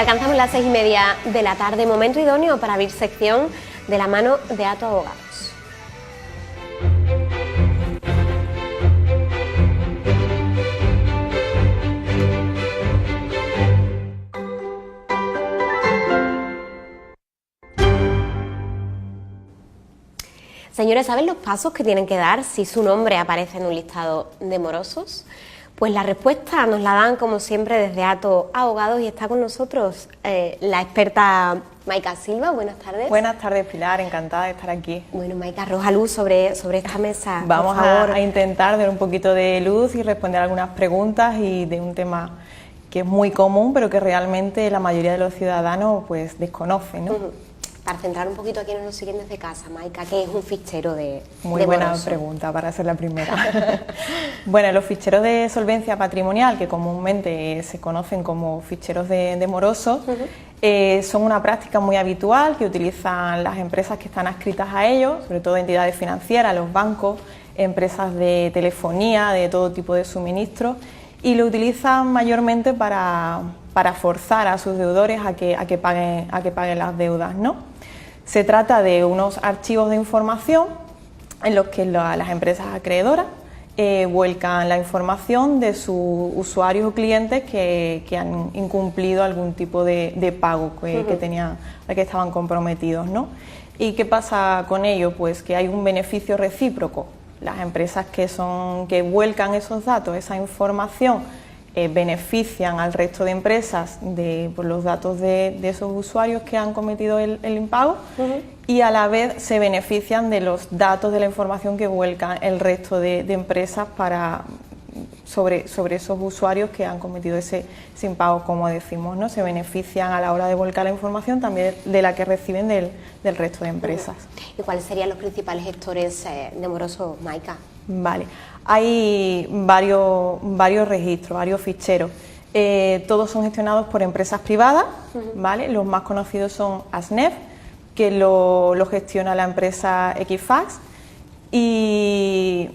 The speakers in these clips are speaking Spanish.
Alcanzamos las 6:30 de la tarde, momento idóneo para abrir sección de la mano de Ato Abogados. Señores, ¿saben los pasos que tienen que dar si su nombre aparece en un listado de morosos? Pues la respuesta nos la dan, como siempre, desde Ato Abogados, y está con nosotros la experta Maika Silva. Buenas tardes. Buenas tardes, Pilar, encantada de estar aquí. Bueno, Maika, arroja luz sobre esta mesa. Vamos por favor. a intentar dar un poquito de luz y responder algunas preguntas y de un tema que es muy común, pero que realmente la mayoría de los ciudadanos pues desconocen, ¿no? Para centrar un poquito a quienes nos siguen desde casa, Maika, ¿qué es un fichero de Muy buena moroso? pregunta para ser la primera. Bueno, los ficheros de solvencia patrimonial, que comúnmente se conocen como ficheros de morosos, son una práctica muy habitual que utilizan las empresas que están adscritas a ellos, sobre todo entidades financieras, los bancos, empresas de telefonía, de todo tipo de suministros, y lo utilizan mayormente para forzar a sus deudores a que paguen las deudas, ¿no? Se trata de unos archivos de información en los que las empresas acreedoras vuelcan la información de sus usuarios o clientes que han incumplido algún tipo de pago que estaban comprometidos, ¿no? ¿Y qué pasa con ello? Pues que hay un beneficio recíproco. Las empresas que vuelcan esos datos, esa información, benefician al resto de empresas por los datos de esos usuarios que han cometido el impago, y a la vez se benefician de los datos de la información que vuelcan el resto de empresas sobre esos usuarios que han cometido ese impago, como decimos, ¿no? Se benefician a la hora de volcar la información también de la que reciben del resto de empresas. ¿Y cuáles serían los principales gestores de morosos, Maika? Vale, hay varios registros, varios ficheros. Todos son gestionados por empresas privadas, ¿vale? Los más conocidos son ASNEF, que lo gestiona la empresa Equifax, y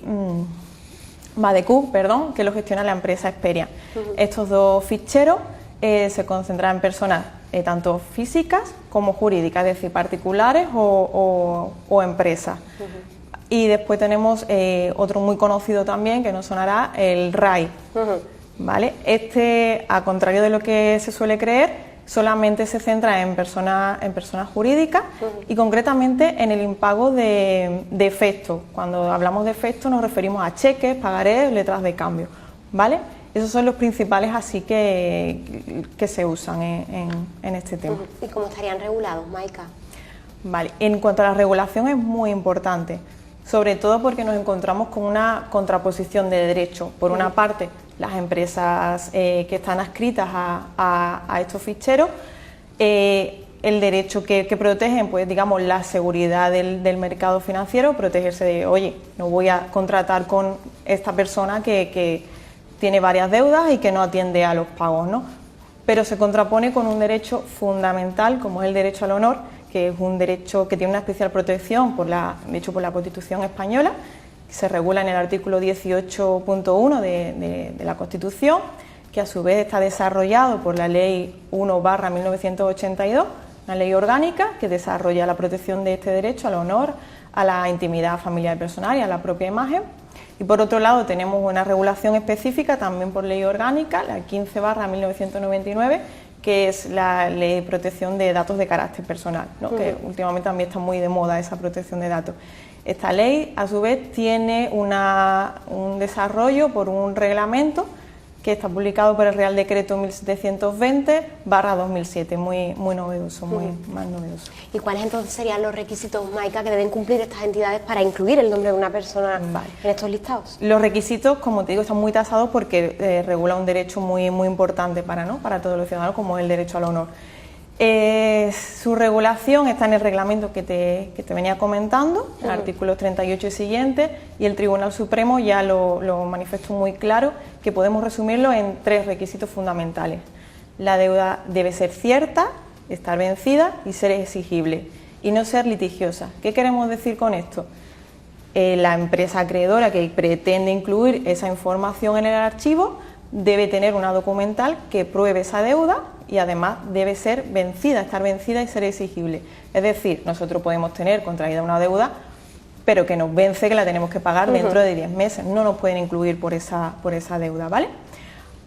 Madecu, perdón, que lo gestiona la empresa Experian. Estos dos ficheros se concentran en personas tanto físicas como jurídicas, es decir, particulares o empresas. Y después tenemos otro muy conocido también, que nos sonará, el RAI, ¿vale? Este, a contrario de lo que se suele creer, solamente se centra en personas jurídicas y concretamente en el impago de efectos. Cuando hablamos de efectos nos referimos a cheques, pagarés, letras de cambio, ¿vale? Esos son los principales así que se usan en este tema. ¿Y cómo estarían regulados, Maika? Vale, en cuanto a la regulación es muy importante, sobre todo porque nos encontramos con una contraposición de derechos. Por una parte, las empresas que están adscritas a estos ficheros, el derecho que protegen, pues digamos, la seguridad del mercado financiero, protegerse de, oye, no voy a contratar con esta persona que tiene varias deudas y que no atiende a los pagos, ¿no? Pero se contrapone con un derecho fundamental, como es el derecho al honor, que es un derecho que tiene una especial protección por la Constitución española, que se regula en el artículo 18.1 de la Constitución, que a su vez está desarrollado por la Ley 1/1982, una ley orgánica que desarrolla la protección de este derecho al honor, a la intimidad familiar y personal y a la propia imagen. Y por otro lado tenemos una regulación específica también por ley orgánica, la 15/1999, que es la Ley de Protección de Datos de Carácter Personal, ¿no? Que últimamente también está muy de moda esa protección de datos. Esta ley, a su vez, tiene un desarrollo por un reglamento que está publicado por el Real Decreto 1720/2007, muy novedoso, más novedoso. ¿Y cuáles entonces serían los requisitos, Maika, que deben cumplir estas entidades para incluir el nombre de una persona en estos listados? Los requisitos, como te digo, están muy tasados porque regula un derecho muy importante para todos los ciudadanos, como es el derecho al honor. Su regulación está en el reglamento que te venía comentando, el artículo 38 y siguiente, y el Tribunal Supremo ya lo manifestó muy claro, que podemos resumirlo en 3 requisitos fundamentales. La deuda debe ser cierta, estar vencida y ser exigible, y no ser litigiosa. ¿Qué queremos decir con esto? La empresa acreedora que pretende incluir esa información en el archivo debe tener una documental que pruebe esa deuda y además debe ser vencida, estar vencida y ser exigible. Es decir, nosotros podemos tener contraída una deuda, pero que nos vence, que la tenemos que pagar dentro de 10 meses, no nos pueden incluir por esa deuda, ¿vale?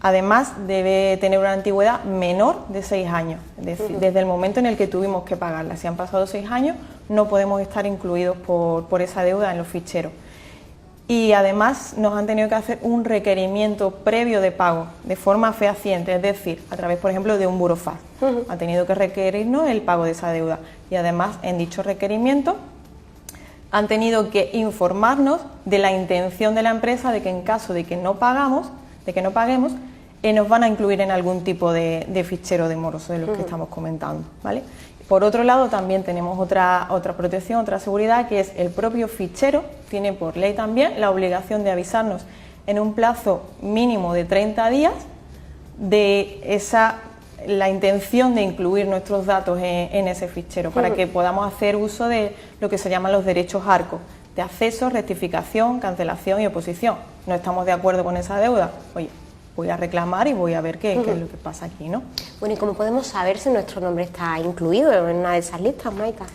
Además, debe tener una antigüedad menor de 6 años, es decir, desde el momento en el que tuvimos que pagarla. Si han pasado 6 años, no podemos estar incluidos por esa deuda en los ficheros. Y además nos han tenido que hacer un requerimiento previo de pago de forma fehaciente, es decir, a través, por ejemplo, de un burofax. Ha tenido que requerirnos el pago de esa deuda y además en dicho requerimiento han tenido que informarnos de la intención de la empresa de que en caso de que no paguemos, nos van a incluir en algún tipo de fichero de moroso de los que estamos comentando, ¿vale? Por otro lado, también tenemos otra protección, otra seguridad, que es el propio fichero, tiene por ley también la obligación de avisarnos en un plazo mínimo de 30 días de la intención de incluir nuestros datos en ese fichero, para que podamos hacer uso de lo que se llaman los derechos ARCO, de acceso, rectificación, cancelación y oposición. No estamos de acuerdo con esa deuda, oye, voy a reclamar y voy a ver qué es lo que pasa aquí, ¿no? Bueno, ¿y cómo podemos saber si nuestro nombre está incluido en una de esas listas, Maika?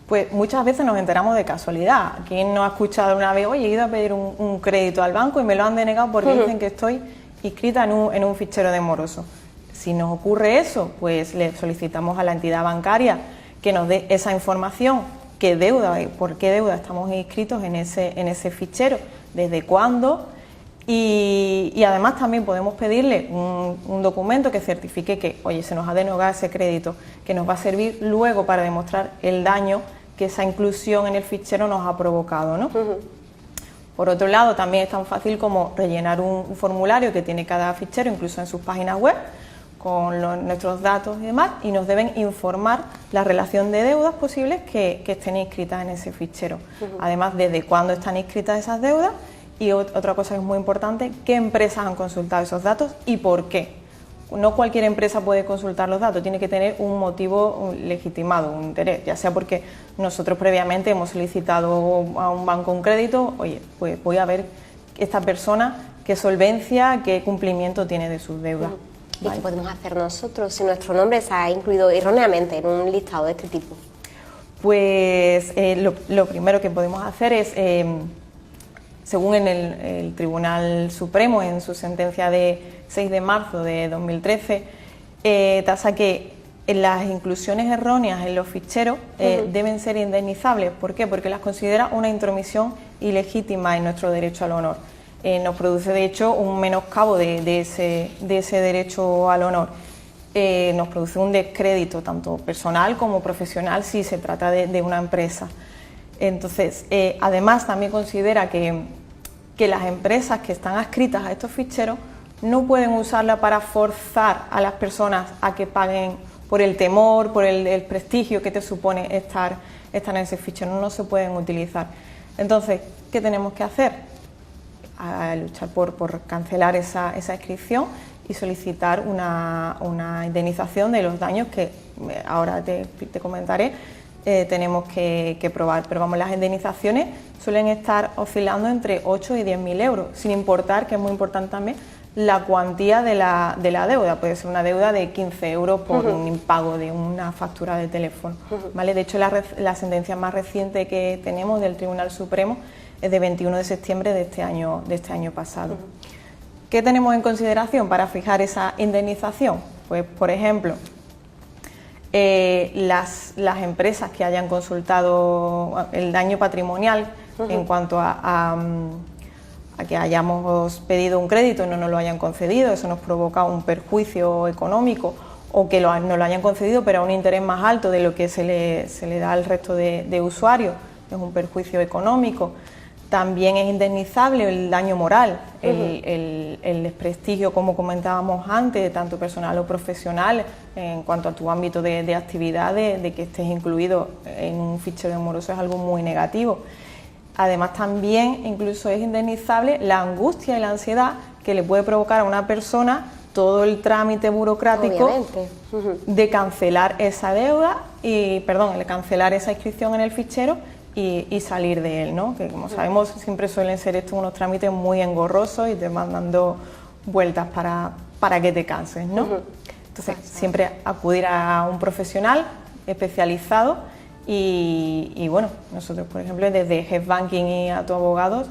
Pues muchas veces nos enteramos de casualidad. ¿Quién no ha escuchado una vez, oye, he ido a pedir un crédito al banco y me lo han denegado porque dicen que estoy inscrita en un fichero de moroso? Si nos ocurre eso, pues le solicitamos a la entidad bancaria que nos dé esa información, qué deuda y por qué deuda estamos inscritos en ese fichero, desde cuándo. Y además también podemos pedirle un documento que certifique que, oye, se nos ha denegado ese crédito, que nos va a servir luego para demostrar el daño que esa inclusión en el fichero nos ha provocado, ¿no? Por otro lado, también es tan fácil como rellenar un formulario que tiene cada fichero, incluso en sus páginas web, con nuestros datos y demás, y nos deben informar la relación de deudas posibles que estén inscritas en ese fichero. Además, desde cuándo están inscritas esas deudas. Y otra cosa que es muy importante, qué empresas han consultado esos datos y por qué. No cualquier empresa puede consultar los datos, tiene que tener un motivo legitimado, un interés, ya sea porque nosotros previamente hemos solicitado a un banco un crédito, oye, pues voy a ver esta persona qué solvencia, qué cumplimiento tiene de sus deudas. ¿Y qué podemos hacer nosotros si nuestro nombre se ha incluido erróneamente en un listado de este tipo? Pues lo primero que podemos hacer es... según el Tribunal Supremo, en su sentencia de 6 de marzo de 2013, tasa que las inclusiones erróneas en los ficheros deben ser indemnizables. ¿Por qué? Porque las considera una intromisión ilegítima en nuestro derecho al honor. Nos produce, de hecho, un menoscabo de ese derecho al honor. Nos produce un descrédito, tanto personal como profesional, si se trata de una empresa. Entonces, además también considera que las empresas que están adscritas a estos ficheros no pueden usarla para forzar a las personas a que paguen por el temor, por el prestigio que te supone estar en ese fichero, no se pueden utilizar. Entonces, ¿qué tenemos que hacer? Luchar por cancelar esa inscripción y solicitar una indemnización de los daños que ahora te comentaré. Tenemos que probar, pero vamos, las indemnizaciones suelen estar oscilando entre 8 y 10.000 euros, sin importar, que es muy importante también, la cuantía de la deuda. Puede ser una deuda de 15 euros por un impago de una factura de teléfono, ¿vale? De hecho, la sentencia más reciente que tenemos del Tribunal Supremo es de 21 de septiembre de este año pasado. ¿Qué tenemos en consideración para fijar esa indemnización? Pues, por ejemplo, las empresas que hayan consultado el daño patrimonial en cuanto a que hayamos pedido un crédito y no nos lo hayan concedido, eso nos provoca un perjuicio económico, o que nos lo hayan concedido pero a un interés más alto de lo que se le da al resto de usuarios, es un perjuicio económico. También es indemnizable el daño moral, el desprestigio, como comentábamos antes, tanto personal o profesional, en cuanto a tu ámbito de actividad, de que estés incluido en un fichero de moroso, es algo muy negativo. Además, también incluso es indemnizable la angustia y la ansiedad que le puede provocar a una persona todo el trámite burocrático de cancelar esa deuda de cancelar esa inscripción en el fichero y salir de él, ¿no? Que, como sabemos, siempre suelen ser estos unos trámites muy engorrosos y demandando vueltas para que te canses, ¿no? Entonces, siempre acudir a un profesional especializado y bueno, nosotros, por ejemplo, desde Health Banking y A Tu Abogados,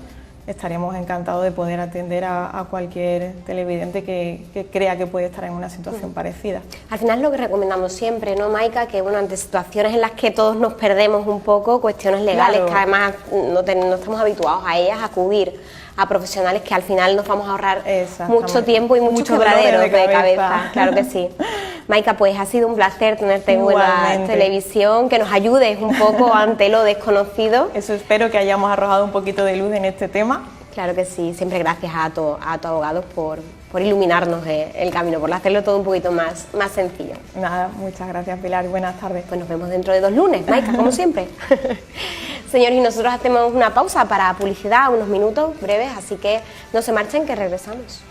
estaríamos encantados de poder atender a cualquier televidente que crea que puede estar en una situación parecida. Al final es lo que recomendamos siempre, ¿no, Maika? Que bueno, ante situaciones en las que todos nos perdemos un poco, cuestiones legales, claro, que además no estamos habituados a ellas, acudir a profesionales que al final nos vamos a ahorrar mucho tiempo y muchos quebraderos de cabeza. Claro que sí. Maika, pues ha sido un placer tenerte en Buena Televisión, que nos ayudes un poco ante lo desconocido. Eso espero, que hayamos arrojado un poquito de luz en este tema. Claro que sí, siempre gracias a tu abogado por iluminarnos el camino, por hacerlo todo un poquito más sencillo. Nada, muchas gracias, Pilar, y buenas tardes. Pues nos vemos dentro de 2 lunes, Maika, como siempre. Señores, y nosotros hacemos una pausa para publicidad, unos minutos breves, así que no se marchen, que regresamos.